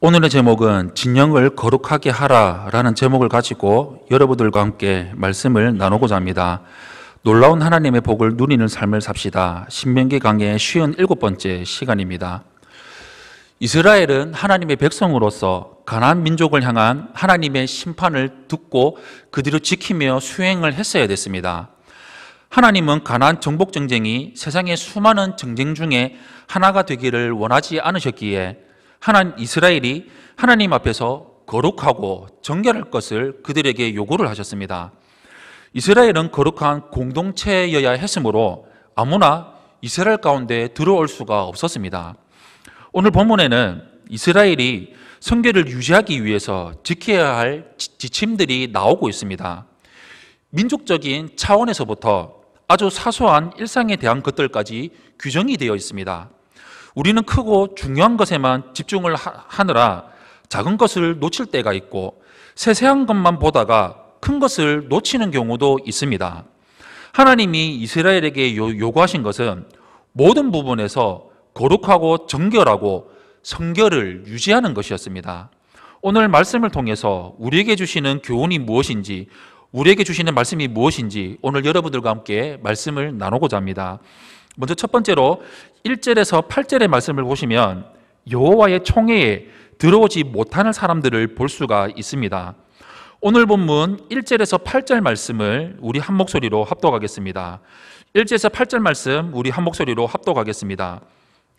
오늘의 제목은 진영을 거룩하게 하라라는 제목을 가지고 여러분들과 함께 말씀을 나누고자 합니다. 놀라운 하나님의 복을 누리는 삶을 삽시다. 신명기 강의 57번째 시간입니다. 이스라엘은 하나님의 백성으로서 가나안 민족을 향한 하나님의 심판을 듣고 그 뒤로 지키며 수행을 했어야 됐습니다. 하나님은 가나안 정복 전쟁이 세상의 수많은 전쟁 중에 하나가 되기를 원하지 않으셨기에 이스라엘이 하나님 앞에서 거룩하고 정결할 것을 그들에게 요구를 하셨습니다. 이스라엘은 거룩한 공동체여야 했으므로 아무나 이스라엘 가운데 들어올 수가 없었습니다. 오늘 본문에는 이스라엘이 성결을 유지하기 위해서 지켜야 할 지침들이 나오고 있습니다. 민족적인 차원에서부터 아주 사소한 일상에 대한 것들까지 규정이 되어 있습니다. 우리는 크고 중요한 것에만 집중을 하느라 작은 것을 놓칠 때가 있고 세세한 것만 보다가 큰 것을 놓치는 경우도 있습니다. 하나님이 이스라엘에게 요구하신 것은 모든 부분에서 거룩하고 정결하고 성결을 유지하는 것이었습니다. 오늘 말씀을 통해서 우리에게 주시는 교훈이 무엇인지, 우리에게 주시는 말씀이 무엇인지 오늘 여러분들과 함께 말씀을 나누고자 합니다. 먼저 첫 번째로 1절에서 8절의 말씀을 보시면 여호와의 총회에 들어오지 못하는 사람들을 볼 수가 있습니다. 오늘 본문 1절에서 8절 말씀을 우리 한 목소리로 합독하겠습니다. 1절에서 8절 말씀 우리 한 목소리로 합독하겠습니다.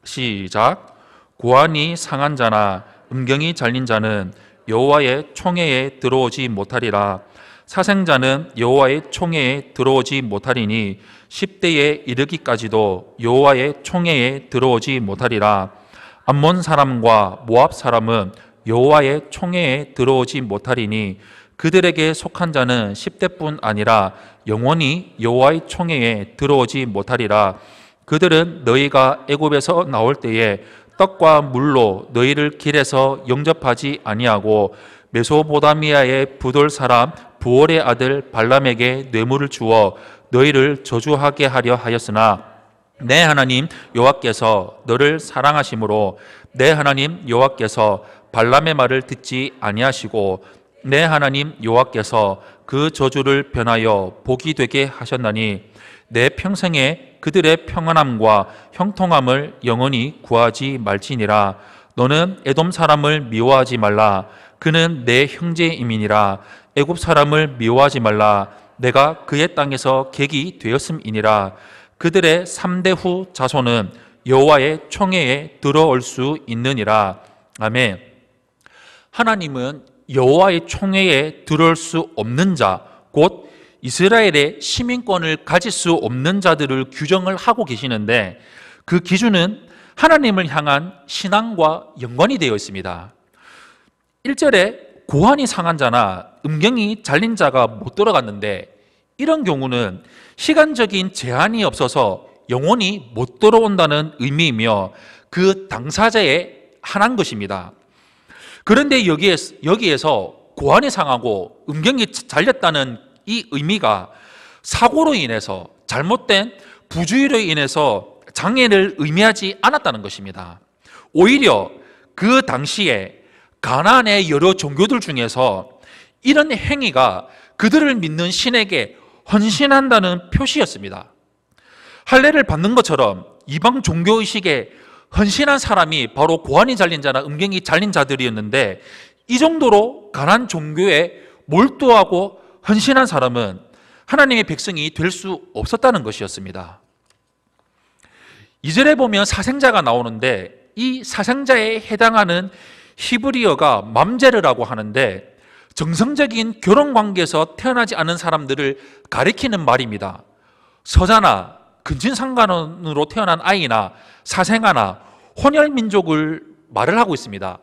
시작. 고안이 상한 자나 음경이 잘린 자는 여호와의 총회에 들어오지 못하리라. 사생자는 여호와의 총회에 들어오지 못하리니 10대에 이르기까지도 여호와의 총회에 들어오지 못하리라. 암몬 사람과 모압 사람은 여호와의 총회에 들어오지 못하리니 그들에게 속한 자는 10대뿐 아니라 영원히 여호와의 총회에 들어오지 못하리라. 그들은 너희가 애굽에서 나올 때에 떡과 물로 너희를 길에서 영접하지 아니하고 메소보다미아의 부돌 사람 부올의 아들 발람에게 뇌물을 주어 너희를 저주하게 하려 하였으나 내 하나님 여호와께서 너를 사랑하심으로 내 하나님 여호와께서 발람의 말을 듣지 아니하시고 내 하나님 여호와께서 그 저주를 변하여 복이 되게 하셨나니 내 평생에 그들의 평안함과 형통함을 영원히 구하지 말지니라. 너는 에돔 사람을 미워하지 말라. 그는 내 형제임이니라. 애굽 사람을 미워하지 말라. 내가 그의 땅에서 객이 되었음이니라. 그들의 3대 후 자손은 여호와의 총회에 들어올 수 있느니라. 아멘. 하나님은 여호와의 총회에 들어올 수 없는 자, 곧 이스라엘의 시민권을 가질 수 없는 자들을 규정을 하고 계시는데 그 기준은 하나님을 향한 신앙과 연관이 되어 있습니다. 1절에 고안이 상한 자나 음경이 잘린 자가 못 들어갔는데 이런 경우는 시간적인 제한이 없어서 영원히 못 들어온다는 의미이며 그 당사자에 한한 것입니다. 그런데 여기에서 고안이 상하고 음경이 잘렸다는 이 의미가 사고로 인해서 잘못된 부주의로 인해서 장애를 의미하지 않았다는 것입니다. 오히려 그 당시에 가나안의 여러 종교들 중에서 이런 행위가 그들을 믿는 신에게 헌신한다는 표시였습니다. 할례를 받는 것처럼 이방 종교의식에 헌신한 사람이 바로 고안이 잘린 자나 음경이 잘린 자들이었는데 이 정도로 가나안 종교에 몰두하고 헌신한 사람은 하나님의 백성이 될 수 없었다는 것이었습니다. 2절에 보면 사생자가 나오는데 이 사생자에 해당하는 히브리어가 맘제르라고 하는데 정상적인 결혼관계에서 태어나지 않은 사람들을 가리키는 말입니다. 서자나 근친상간으로 태어난 아이나 사생아나 혼혈민족을 말을 하고 있습니다.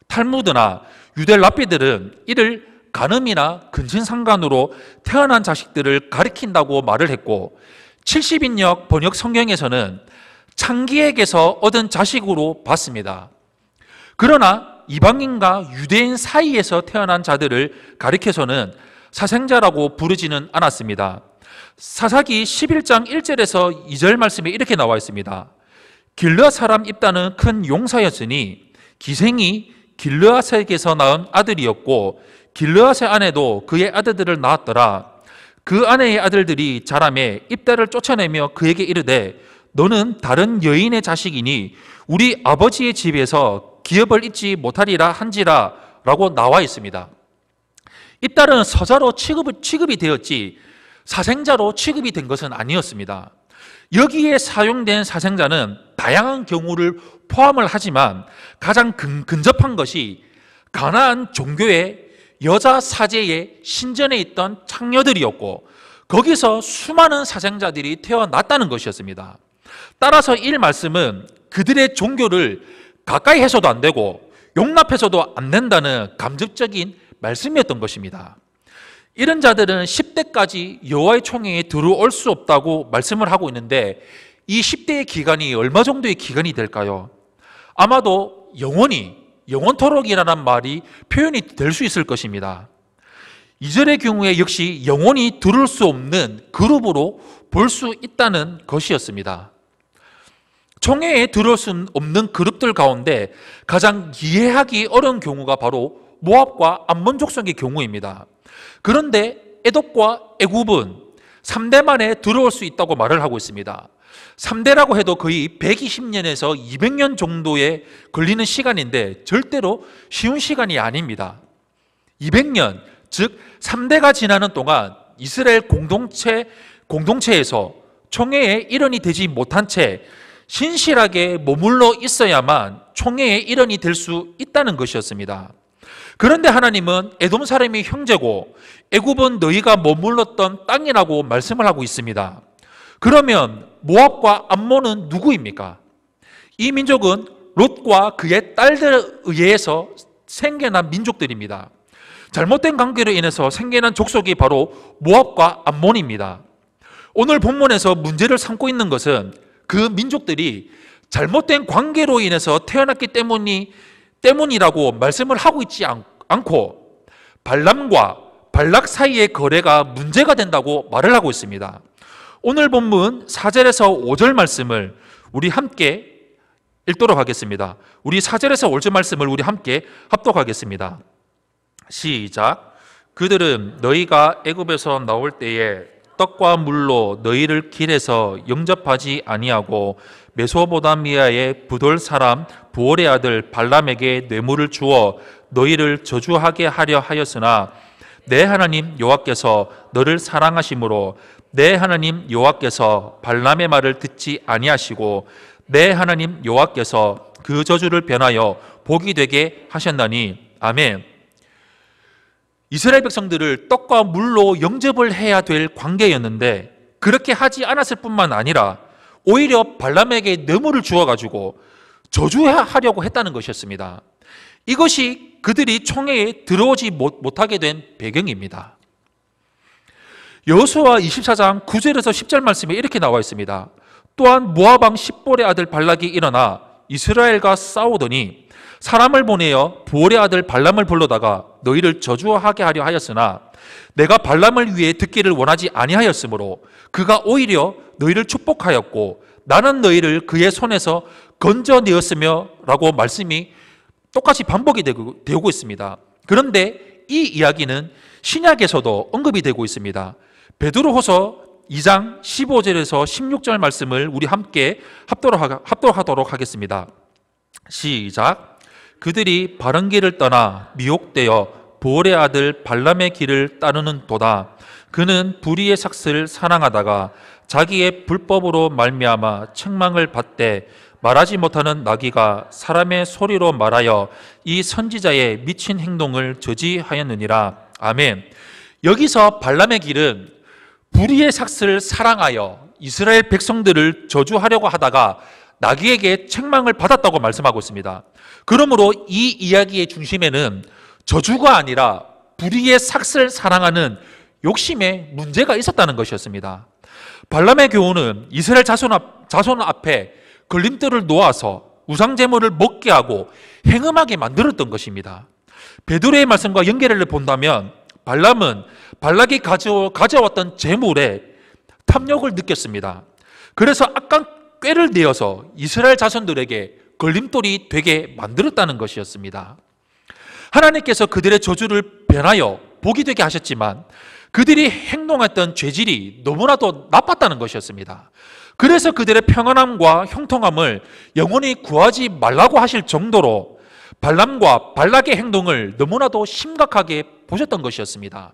탈무드나 유대 랍비들은 이를 간음이나 근친상간으로 태어난 자식들을 가리킨다고 말을 했고 70인역 번역 성경에서는 창기에게서 얻은 자식으로 봤습니다. 그러나 이방인과 유대인 사이에서 태어난 자들을 가리켜서는 사생자라고 부르지는 않았습니다. 사사기 11장 1절에서 2절 말씀에 이렇게 나와 있습니다. 길르앗 사람 입다는 큰 용사였으니 기생이 길르앗에게서 낳은 아들이었고 길르앗의 아내도 그의 아들들을 낳았더라. 그 아내의 아들들이 자라매 입다를 쫓아내며 그에게 이르되 너는 다른 여인의 자식이니 우리 아버지의 집에서 기업을 잊지 못하리라 한지라 라고 나와 있습니다. 입다는 서자로 취급이 되었지 사생자로 취급이 된 것은 아니었습니다. 여기에 사용된 사생자는 다양한 경우를 포함을 하지만 가장 근접한 것이 가나안 종교의 여자 사제의 신전에 있던 창녀들이었고 거기서 수많은 사생자들이 태어났다는 것이었습니다. 따라서 이 말씀은 그들의 종교를 가까이 해서도 안 되고 용납해서도 안 된다는 감접적인 말씀이었던 것입니다. 이런 자들은 10대까지 여호와의 총회에 들어올 수 없다고 말씀을 하고 있는데 이 10대의 기간이 얼마 정도의 기간이 될까요? 아마도 영원토록이라는 말이 표현이 될 수 있을 것입니다. 2절의 경우에 역시 영원히 들을 수 없는 그룹으로 볼 수 있다는 것이었습니다. 총회에 들어올 수 없는 그룹들 가운데 가장 이해하기 어려운 경우가 바로 모압과 암몬 족속의 경우입니다. 그런데 에돔과 애굽은 3대 만에 들어올 수 있다고 말을 하고 있습니다. 3대라고 해도 거의 120년에서 200년 정도에 걸리는 시간인데 절대로 쉬운 시간이 아닙니다. 200년, 즉 3대가 지나는 동안 이스라엘 공동체에서 총회의 일원이 되지 못한 채 신실하게 머물러 있어야만 총회의 일원이 될 수 있다는 것이었습니다. 그런데 하나님은 에돔 사람이 형제고 애굽은 너희가 머물렀던 땅이라고 말씀을 하고 있습니다. 그러면 모압과 암몬은 누구입니까? 이 민족은 롯과 그의 딸들에 의해서 생겨난 민족들입니다. 잘못된 관계로 인해서 생겨난 족속이 바로 모압과 암몬입니다. 오늘 본문에서 문제를 삼고 있는 것은 그 민족들이 잘못된 관계로 인해서 태어났기 때문이라고 말씀을 하고 있지 않고 발람과 발락 사이의 거래가 문제가 된다고 말을 하고 있습니다. 오늘 본문 4절에서 5절 말씀을 우리 함께 읽도록 하겠습니다. 우리 4절에서 5절 말씀을 우리 함께 합독하겠습니다. 시작. 그들은 너희가 애굽에서 나올 때에 떡과 물로 너희를 길에서 영접하지 아니하고 메소포타미아의 부돌 사람 부올의 아들 발람에게 뇌물을 주어 너희를 저주하게 하려 하였으나 내 하나님 여호와께서 너를 사랑하심으로 내 하나님 여호와께서 발람의 말을 듣지 아니하시고 내 하나님 여호와께서 그 저주를 변하여 복이 되게 하셨나니. 아멘. 이스라엘 백성들을 떡과 물로 영접을 해야 될 관계였는데 그렇게 하지 않았을 뿐만 아니라 오히려 발람에게 뇌물을 주어가지고 저주하려고 했다는 것이었습니다. 이것이 그들이 총회에 들어오지 못하게 된 배경입니다. 여호수아 24장 9절에서 10절 말씀에 이렇게 나와 있습니다. 또한 모압 왕 십볼의 아들 발락이 일어나 이스라엘과 싸우더니 사람을 보내어 부올의 아들 발람을 불러다가 너희를 저주하게 하려 하였으나 내가 발람을 위해 듣기를 원하지 아니하였으므로 그가 오히려 너희를 축복하였고 나는 너희를 그의 손에서 건져내었으며 라고 말씀이 똑같이 반복이 되고 있습니다. 그런데 이 이야기는 신약에서도 언급이 되고 있습니다. 베드로후서 2장 15절에서 16절 말씀을 우리 함께 합독하도록 하겠습니다. 시작. 그들이 바른 길을 떠나 미혹되어 부올의 아들 발람의 길을 따르는 도다. 그는 불의의 삭슬을 사랑하다가 자기의 불법으로 말미암아 책망을 받되 말하지 못하는 나귀가 사람의 소리로 말하여 이 선지자의 미친 행동을 저지하였느니라. 아멘. 여기서 발람의 길은 불의의 삭슬을 사랑하여 이스라엘 백성들을 저주하려고 하다가 나귀에게 책망을 받았다고 말씀하고 있습니다. 그러므로 이 이야기의 중심에는 저주가 아니라 불의의 삭슬을 사랑하는 욕심의 문제가 있었다는 것이었습니다. 발람의 교훈은 이스라엘 자손 앞에 걸림돌을 놓아서 우상제물을 먹게 하고 행음하게 만들었던 것입니다. 베드로의 말씀과 연결을 본다면 발람은 발락이 가져왔던 제물에 탐욕을 느꼈습니다. 그래서 악한 꾀를 내어서 이스라엘 자손들에게 걸림돌이 되게 만들었다는 것이었습니다. 하나님께서 그들의 저주를 변하여 복이 되게 하셨지만 그들이 행동했던 죄질이 너무나도 나빴다는 것이었습니다. 그래서 그들의 평안함과 형통함을 영원히 구하지 말라고 하실 정도로 발람과 발락의 행동을 너무나도 심각하게 보셨던 것이었습니다.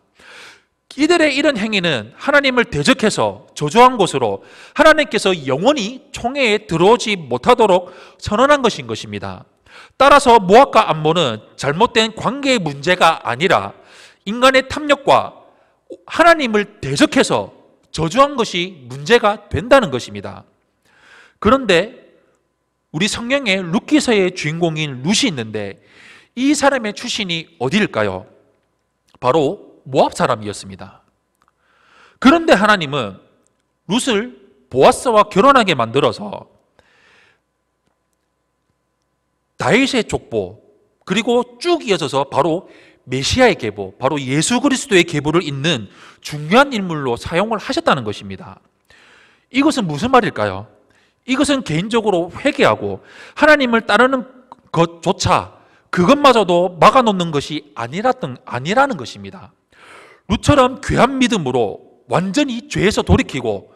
이들의 이런 행위는 하나님을 대적해서 저주한 것으로 하나님께서 영원히 총회에 들어오지 못하도록 선언한 것인 것입니다. 따라서 모압과 암몬은 잘못된 관계의 문제가 아니라 인간의 탐욕과 하나님을 대적해서 저주한 것이 문제가 된다는 것입니다. 그런데 우리 성경에 룻기서의 주인공인 룻이 있는데 이 사람의 출신이 어디일까요? 바로 모압 사람이었습니다. 그런데 하나님은 룻을 보아스와 결혼하게 만들어서 다윗의 족보 그리고 쭉 이어져서 바로 메시아의 계보, 바로 예수 그리스도의 계보를 잇는 중요한 인물로 사용을 하셨다는 것입니다. 이것은 무슨 말일까요? 이것은 개인적으로 회개하고 하나님을 따르는 것조차 그것마저도 막아놓는 것이 아니라는 것입니다. 룻처럼 귀한 믿음으로 완전히 죄에서 돌이키고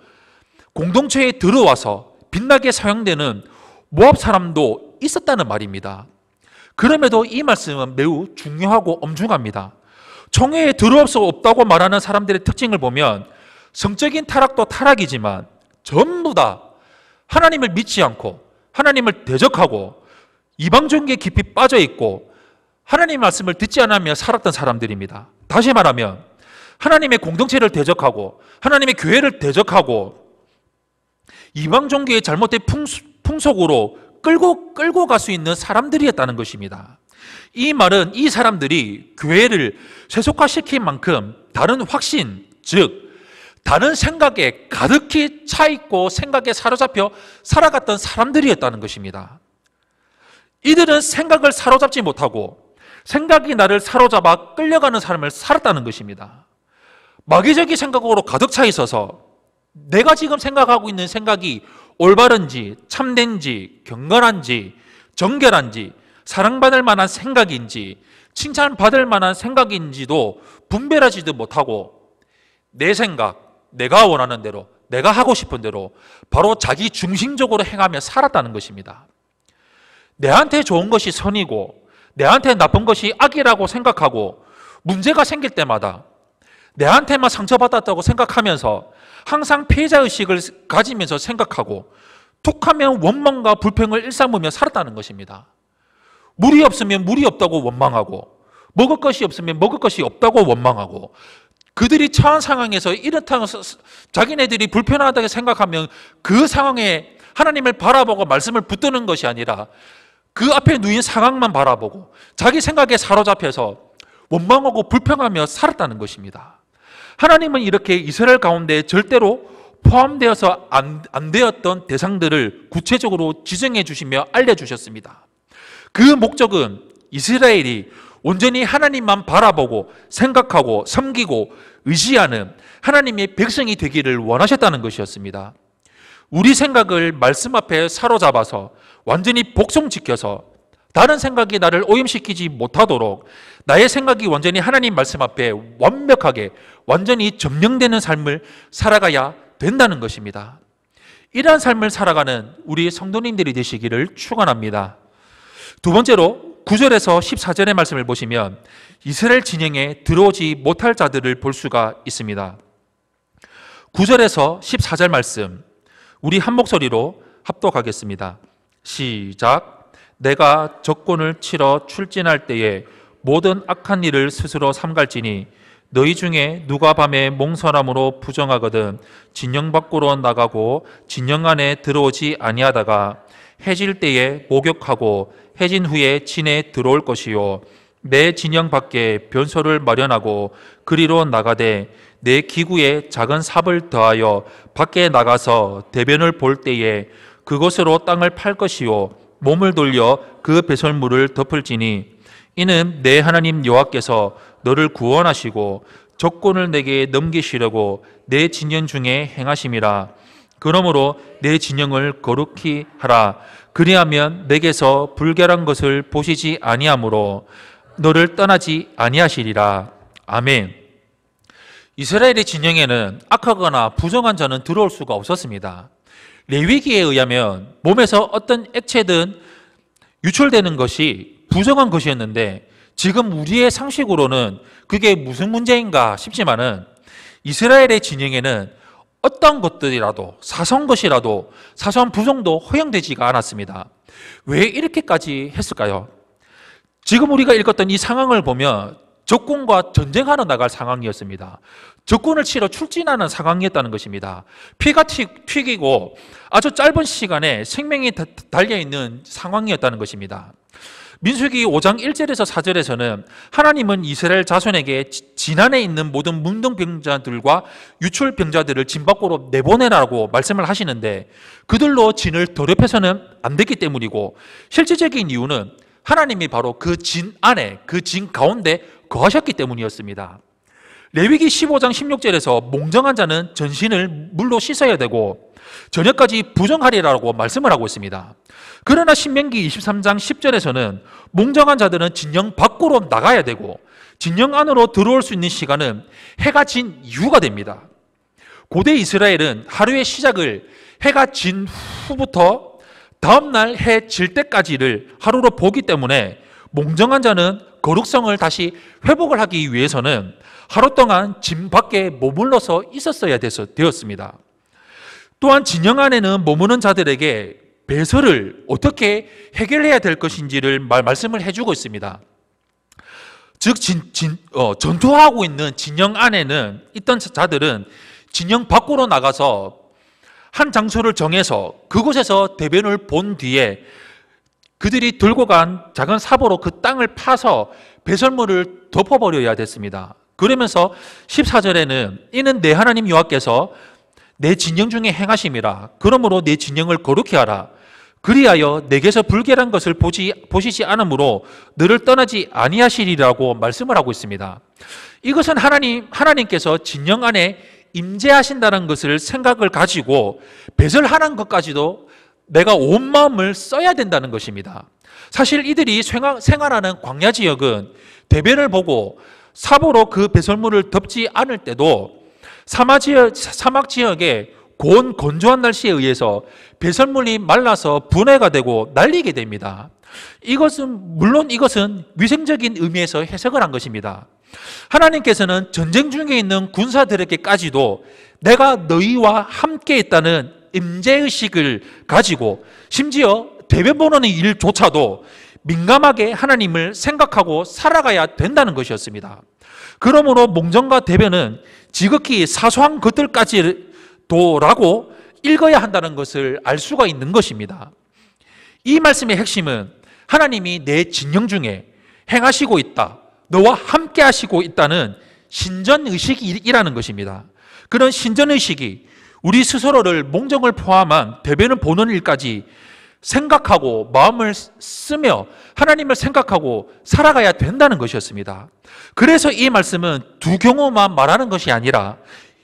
공동체에 들어와서 빛나게 사용되는 모압 사람도 있었다는 말입니다. 그럼에도 이 말씀은 매우 중요하고 엄중합니다. 총회에 들어올 수 없다고 말하는 사람들의 특징을 보면 성적인 타락도 타락이지만 전부 다 하나님을 믿지 않고 하나님을 대적하고 이방종교에 깊이 빠져 있고 하나님의 말씀을 듣지 않으며 살았던 사람들입니다. 다시 말하면 하나님의 공동체를 대적하고 하나님의 교회를 대적하고 이방종교의 잘못된 풍속으로 끌고 갈 수 있는 사람들이었다는 것입니다. 이 말은 이 사람들이 교회를 세속화시킨 만큼 다른 확신, 즉 다른 생각에 가득히 차있고 생각에 사로잡혀 살아갔던 사람들이었다는 것입니다. 이들은 생각을 사로잡지 못하고 생각이 나를 사로잡아 끌려가는 삶을 살았다는 것입니다. 마귀적인 생각으로 가득 차 있어서 내가 지금 생각하고 있는 생각이 올바른지 참된지 경건한지 정결한지 사랑받을 만한 생각인지 칭찬받을 만한 생각인지도 분별하지도 못하고 내 생각, 내가 원하는 대로 내가 하고 싶은 대로 바로 자기 중심적으로 행하며 살았다는 것입니다. 내한테 좋은 것이 선이고 내한테 나쁜 것이 악이라고 생각하고 문제가 생길 때마다 내한테만 상처받았다고 생각하면서 항상 피해자의식을 가지면서 생각하고 툭하면 원망과 불평을 일삼으며 살았다는 것입니다. 물이 없으면 물이 없다고 원망하고 먹을 것이 없으면 먹을 것이 없다고 원망하고 그들이 처한 상황에서 이렇다고 자기네들이 불편하다고 생각하면 그 상황에 하나님을 바라보고 말씀을 붙드는 것이 아니라 그 앞에 누인 상황만 바라보고 자기 생각에 사로잡혀서 원망하고 불평하며 살았다는 것입니다. 하나님은 이렇게 이스라엘 가운데 절대로 포함되어서 안 되었던 대상들을 구체적으로 지정해 주시며 알려주셨습니다. 그 목적은 이스라엘이 온전히 하나님만 바라보고 생각하고 섬기고 의지하는 하나님의 백성이 되기를 원하셨다는 것이었습니다. 우리 생각을 말씀 앞에 사로잡아서 완전히 복종지켜서 다른 생각이 나를 오염시키지 못하도록 나의 생각이 완전히 하나님 말씀 앞에 완벽하게 완전히 점령되는 삶을 살아가야 된다는 것입니다. 이러한 삶을 살아가는 우리 성도님들이 되시기를 축원합니다. 두 번째로 9절에서 14절의 말씀을 보시면 이스라엘 진영에 들어오지 못할 자들을 볼 수가 있습니다. 9절에서 14절 말씀 우리 한 목소리로 합독하겠습니다. 시작. 내가 적군을 치러 출진할 때에 모든 악한 일을 스스로 삼갈지니 너희 중에 누가 밤에 몽설함으로 부정하거든 진영 밖으로 나가고 진영 안에 들어오지 아니하다가 해질 때에 목욕하고 해진 후에 진에 들어올 것이요 내 진영 밖에 변소를 마련하고 그리로 나가되 내 기구에 작은 삽을 더하여 밖에 나가서 대변을 볼 때에 그것으로 땅을 팔 것이요 몸을 돌려 그 배설물을 덮을지니 이는 내 하나님 여호와께서 너를 구원하시고 적군을 내게 넘기시려고 내 진영 중에 행하심이라. 그러므로 내 진영을 거룩히 하라. 그리하면 내게서 불결한 것을 보시지 아니하므로 너를 떠나지 아니하시리라. 아멘. 이스라엘의 진영에는 악하거나 부정한 자는 들어올 수가 없었습니다. 레위기에 의하면 몸에서 어떤 액체든 유출되는 것이 부정한 것이었는데, 지금 우리의 상식으로는 그게 무슨 문제인가 싶지만은 이스라엘의 진영에는 어떤 것들이라도, 사소한 것이라도, 사소한 부정도 허용되지가 않았습니다. 왜 이렇게까지 했을까요? 지금 우리가 읽었던 이 상황을 보면 적군과 전쟁하러 나갈 상황이었습니다. 적군을 치러 출진하는 상황이었다는 것입니다. 피가 튀기고 아주 짧은 시간에 생명이 달려있는 상황이었다는 것입니다. 민수기 5장 1절에서 4절에서는 하나님은 이스라엘 자손에게 진안에 있는 모든 문둥병자들과 유출병자들을 진 밖으로 내보내라고 말씀을 하시는데, 그들로 진을 더럽혀서는 안 됐기 때문이고, 실질적인 이유는 하나님이 바로 그 진 안에, 그 진 가운데 거하셨기 때문이었습니다. 레위기 15장 16절에서 몽정한 자는 전신을 물로 씻어야 되고 저녁까지 부정하리라고 말씀을 하고 있습니다. 그러나 신명기 23장 10절에서는 몽정한 자들은 진영 밖으로 나가야 되고 진영 안으로 들어올 수 있는 시간은 해가 진 이후가 됩니다. 고대 이스라엘은 하루의 시작을 해가 진 후부터 다음날 해 질 때까지를 하루로 보기 때문에 몽정한 자는 거룩성을 다시 회복을 하기 위해서는 하루 동안 진 밖에 머물러서 있었어야 되었습니다. 또한 진영 안에는 머무는 자들에게 배설을 어떻게 해결해야 될 것인지를 말씀을 해주고 있습니다. 즉 전투하고 있는 진영 안에는 있던 자들은 진영 밖으로 나가서 한 장소를 정해서 그곳에서 대변을 본 뒤에 그들이 들고 간 작은 삽으로 그 땅을 파서 배설물을 덮어버려야 됐습니다. 그러면서 14절에는 이는 내 하나님 여호와께서 내 진영 중에 행하심이라. 그러므로 내 진영을 거룩히 하라. 그리하여 내게서 불결한 것을 보시지 않으므로 너를 떠나지 아니하시리라고 말씀을 하고 있습니다. 이것은 하나님께서 진영 안에 임재하신다는 것을 생각을 가지고 배설하는 것까지도 내가 온 마음을 써야 된다는 것입니다. 사실 이들이 생활하는 광야 지역은 대변을 보고 삽으로 그 배설물을 덮지 않을 때도 사막 지역의 고온 건조한 날씨에 의해서 배설물이 말라서 분해가 되고 날리게 됩니다. 물론 이것은 위생적인 의미에서 해석을 한 것입니다. 하나님께서는 전쟁 중에 있는 군사들에게까지도 내가 너희와 함께 있다는 임재의식을 가지고 심지어 대변 보는 일조차도 민감하게 하나님을 생각하고 살아가야 된다는 것이었습니다. 그러므로 몽정과 대변은 지극히 사소한 것들까지도라고 읽어야 한다는 것을 알 수가 있는 것입니다. 이 말씀의 핵심은 하나님이 내 진영 중에 행하시고 있다, 너와 함께 하시고 있다는 신전의식이라는 것입니다. 그런 신전의식이 우리 스스로를 몽정을 포함한 대변을 보는 일까지 생각하고 마음을 쓰며 하나님을 생각하고 살아가야 된다는 것이었습니다. 그래서 이 말씀은 두 경우만 말하는 것이 아니라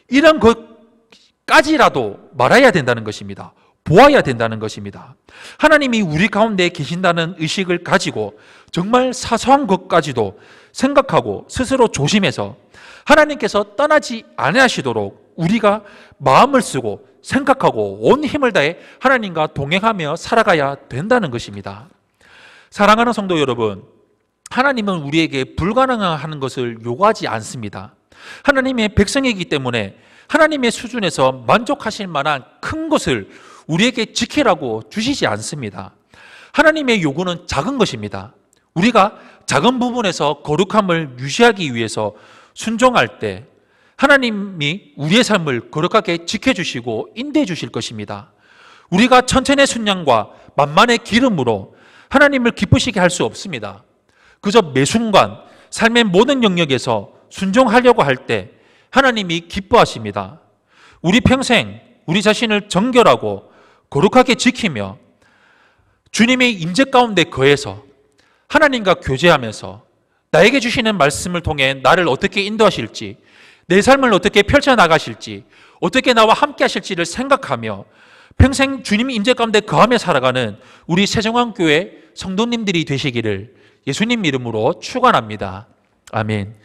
이런 것까지라도 말해야 된다는 것입니다. 보아야 된다는 것입니다. 하나님이 우리 가운데 계신다는 의식을 가지고 정말 사소한 것까지도 생각하고 스스로 조심해서 하나님께서 떠나지 아니하시도록 우리가 마음을 쓰고 생각하고 온 힘을 다해 하나님과 동행하며 살아가야 된다는 것입니다. 사랑하는 성도 여러분, 하나님은 우리에게 불가능한 것을 요구하지 않습니다. 하나님의 백성이기 때문에 하나님의 수준에서 만족하실 만한 큰 것을 우리에게 지키라고 주시지 않습니다. 하나님의 요구는 작은 것입니다. 우리가 작은 부분에서 거룩함을 유지하기 위해서 순종할 때 하나님이 우리의 삶을 거룩하게 지켜주시고 인도해 주실 것입니다. 우리가 천천의 순양과 만만의 기름으로 하나님을 기쁘시게 할 수 없습니다. 그저 매 순간 삶의 모든 영역에서 순종하려고 할 때 하나님이 기뻐하십니다. 우리 평생 우리 자신을 정결하고 거룩하게 지키며 주님의 임재 가운데 거해서 하나님과 교제하면서 나에게 주시는 말씀을 통해 나를 어떻게 인도하실지, 내 삶을 어떻게 펼쳐나가실지, 어떻게 나와 함께 하실지를 생각하며 평생 주님 임재 가운데 거하며 살아가는 우리 세정왕교회 성도님들이 되시기를 예수님 이름으로 축원합니다. 아멘.